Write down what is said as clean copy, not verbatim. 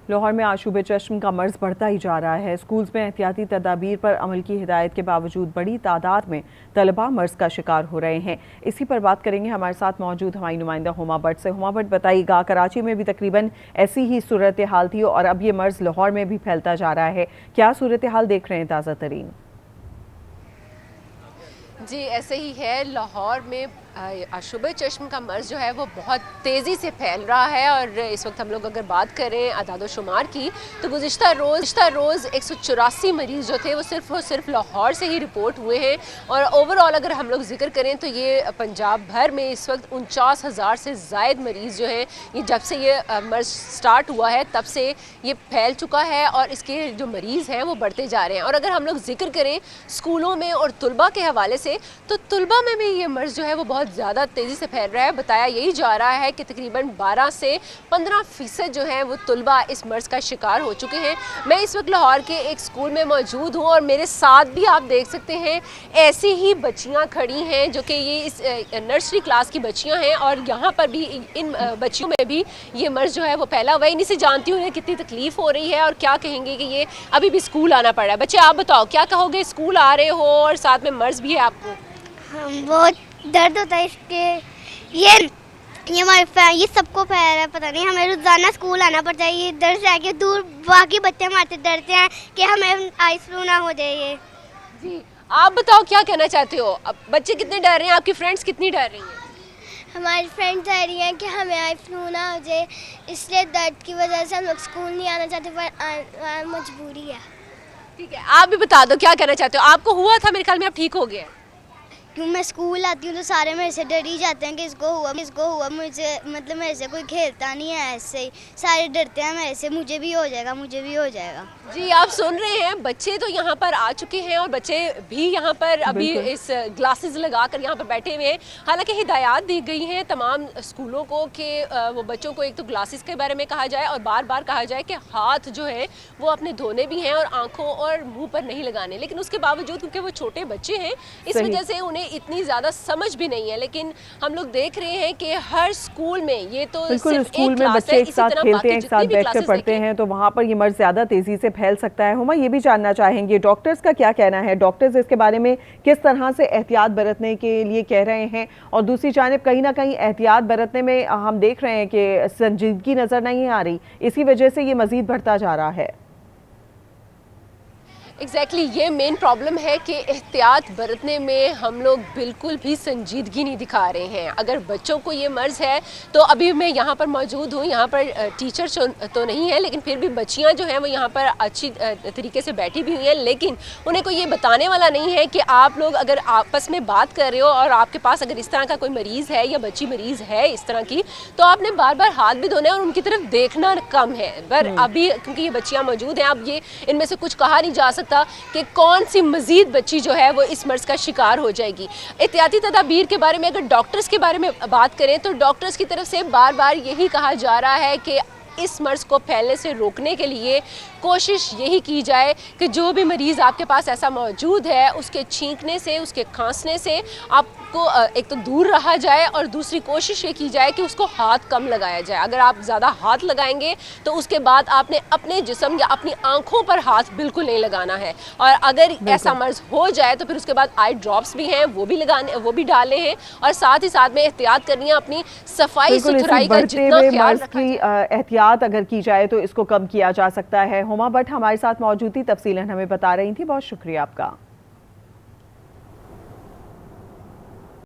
لاہور میں آشوب چشم کا مرض بڑھتا ہی جا رہا ہے۔ اسکولز میں احتیاطی تدابیر پر عمل کی ہدایت کے باوجود بڑی تعداد میں طلباء مرض کا شکار ہو رہے ہیں۔ اسی پر بات کریں گے، ہمارے ساتھ موجود ہماری نمائندہ ہما بٹ سے۔ ہما بٹ بتائیے گا، کراچی میں بھی تقریباً ایسی ہی صورتحال تھی اور اب یہ مرض لاہور میں بھی پھیلتا جا رہا ہے، کیا صورتحال دیکھ رہے ہیں تازہ ترین؟ جی ایسے ہی ہے، لاہور میں آشوب چشم کا مرض جو ہے وہ بہت تیزی سے پھیل رہا ہے، اور اس وقت ہم لوگ اگر بات کریں اعداد و شمار کی تو گزشتہ روز 184 مریض جو تھے وہ صرف لاہور سے ہی رپورٹ ہوئے ہیں، اور اوورآل اگر ہم لوگ ذکر کریں تو یہ پنجاب بھر میں اس وقت 49,000 سے زائد مریض جو ہیں، یہ جب سے یہ مرض سٹارٹ ہوا ہے تب سے یہ پھیل چکا ہے، اور اس کے جو مریض ہیں وہ بڑھتے جا رہے ہیں۔ اور اگر ہم لوگ ذکر کریں اسکولوں میں اور طلباء کے حوالے سے تو طلباء میں بھی یہ مرض جو ہے وہ بہت زیادہ تیزی سے پھیل رہا ہے۔ بتایا یہی جا رہا ہے کہ تقریباً 12 سے 15% جو ہیں وہ طلباء اس مرض کا شکار ہو چکے ہیں۔ میں اس وقت لاہور کے ایک اسکول میں موجود ہوں، اور میرے ساتھ بھی آپ دیکھ سکتے ہیں ایسی ہی بچیاں کھڑی ہیں جو کہ یہ اس نرسری کلاس کی بچیاں ہیں، اور یہاں پر بھی ان بچیوں میں بھی یہ مرض جو ہے وہ پھیلا ہوا ہے۔ انہیں سے جانتی ہوں کتنی تکلیف ہو رہی ہے اور کیا کہیں گے کہ یہ ابھی بھی اسکول آنا پڑ رہا ہے۔ بچے آپ بتاؤ کیا کہو گے، اسکول آ رہے ہو اور ساتھ میں مرض بھی ہے آپ کو؟ بہت درد ہوتا ہے اس کے، یہ ہمارے یہ سب کو پھیل رہا ہے، پتہ نہیں ہمیں روزانہ اسکول آنا پڑتا ہے، یہ ڈر سے کہ دور باقی بچے ہمارے ڈرتے ہیں کہ ہمیں آئی فلو نہ ہو جائے یہ۔ جی آپ بتاؤ کیا کہنا چاہتے ہو، بچے کتنے ڈر رہے ہیں، آپ کی فرینڈس کتنی ڈر رہی ہیں؟ ہماری فرینڈ کہہ رہی ہیں کہ ہمیں آئی فلو نہ ہو جائے، اس لیے درد کی وجہ سے ہم لوگ اسکول نہیں آنا چاہتے، پر مجبوری ہے۔ ٹھیک ہے، آپ بھی بتا دو کیا کہنا چاہتے ہو، آپ کو ہوا تھا، میرے خیال میں اب ٹھیک ہو گیا ہے۔ کیوں میں اسکول آتی ہوں تو سارے میرے سے ڈر ہی جاتے ہیں کہ اس کو ہوا، مجھے مطلب میرے سے کوئی کھیلتا نہیں ہے، ایسے ہی سارے ڈرتے ہیں میرے سے، مجھے بھی ہو جائے گا۔ جی آپ سن رہے ہیں، بچے تو یہاں پر آ چکے ہیں، اور بچے بھی یہاں پر ابھی اس گلاسز لگا کر یہاں پر بیٹھے ہوئے ہیں۔ حالانکہ ہدایات دی گئی ہیں تمام اسکولوں کو کہ وہ بچوں کو ایک تو گلاسز کے بارے میں کہا جائے، اور بار بار کہا جائے کہ ہاتھ جو ہے وہ اپنے دھونے بھی ہیں اور آنکھوں اور منہ پر نہیں لگانے، لیکن اس کے باوجود کیونکہ وہ چھوٹے بچے ہیں اس وجہ سے انہیں اتنی زیادہ سمجھ بھی نہیں ہے۔ لیکن ہم لوگ دیکھ رہے ہیں کہ ہر اسکول میں یہ تو بالکل، صرف اسکول ایک میں کلاس بچے ہے، ایک اسی ساتھ طرح کھیلتے باقی ہیں، ایک جتنی ساتھ بھی بیٹھ کر کلاسز پڑھتے ہیں، تو وہاں پر یہ مرض زیادہ تیزی سے پھیل سکتا ہے۔ ہما یہ بھی جاننا چاہیں گے ڈاکٹرز کا کیا کہنا ہے، ڈاکٹرز اس کے بارے میں کس طرح سے احتیاط برتنے کے لیے کہہ رہے ہیں، اور دوسری جانب کہیں نہ کہیں احتیاط برتنے میں ہم دیکھ رہے ہیں کہ سنجیدگی نظر نہیں آ رہی، اسی وجہ سے یہ مزید بڑھتا جا رہا ہے۔ ایگزیکٹلی یہ مین پرابلم ہے کہ احتیاط برتنے میں ہم لوگ بالکل بھی سنجیدگی نہیں دکھا رہے ہیں۔ اگر بچوں کو یہ مرض ہے تو ابھی میں یہاں پر موجود ہوں، یہاں پر ٹیچر تو نہیں ہے، لیکن پھر بھی بچیاں جو ہیں وہ یہاں پر اچھی طریقے سے بیٹھی بھی ہوئی ہیں، لیکن انہیں کوئی یہ بتانے والا نہیں ہے کہ آپ لوگ اگر آپس میں بات کر رہے ہو اور آپ کے پاس اگر اس طرح کا کوئی مریض ہے یا بچی مریض ہے اس طرح کی، تو آپ نے بار بار ہاتھ بھی دھونے اور ان کی طرف دیکھنا کم ہے۔ پر ابھی کیونکہ یہ بچیاں موجود ہیں، اب یہ ان میں سے کچھ کہا نہیں جا سکتا کہ کون سی مزید بچی جو ہے وہ اس مرض کا شکار ہو جائے گی۔ احتیاطی تدابیر کے بارے میں اگر ڈاکٹرز کے بارے میں بات کریں تو ڈاکٹرز کی طرف سے بار بار یہی کہا جا رہا ہے کہ اس مرض کو پھیلنے سے روکنے کے لیے کوشش یہی کی جائے کہ جو بھی مریض آپ کے پاس ایسا موجود ہے اس کے چھینکنے سے، اس کے کھانسنے سے آپ کو ایک تو دور رہا جائے، اور دوسری کوشش یہ کی جائے کہ اس کو ہاتھ کم لگایا جائے۔ اگر آپ زیادہ ہاتھ لگائیں گے تو اس کے بعد آپ نے اپنے جسم یا اپنی آنکھوں پر ہاتھ بالکل نہیں لگانا ہے، اور اگر ایسا مرض ہو جائے تو پھر اس کے بعد آئی ڈراپس بھی ہیں وہ بھی ڈالنے ہیں، اور ساتھ ہی ساتھ میں احتیاط کرنی ہے، اپنی صفائی ستھرائی کا جتنا خیال رکھا جائے۔ احتیاط اگر کی جائے تو اس کو کم کیا جا سکتا ہے۔ ہما بٹ ہمارے ساتھ موجود تھی، تفصیلاً ہمیں بتا رہی تھی، بہت شکریہ آپ کا۔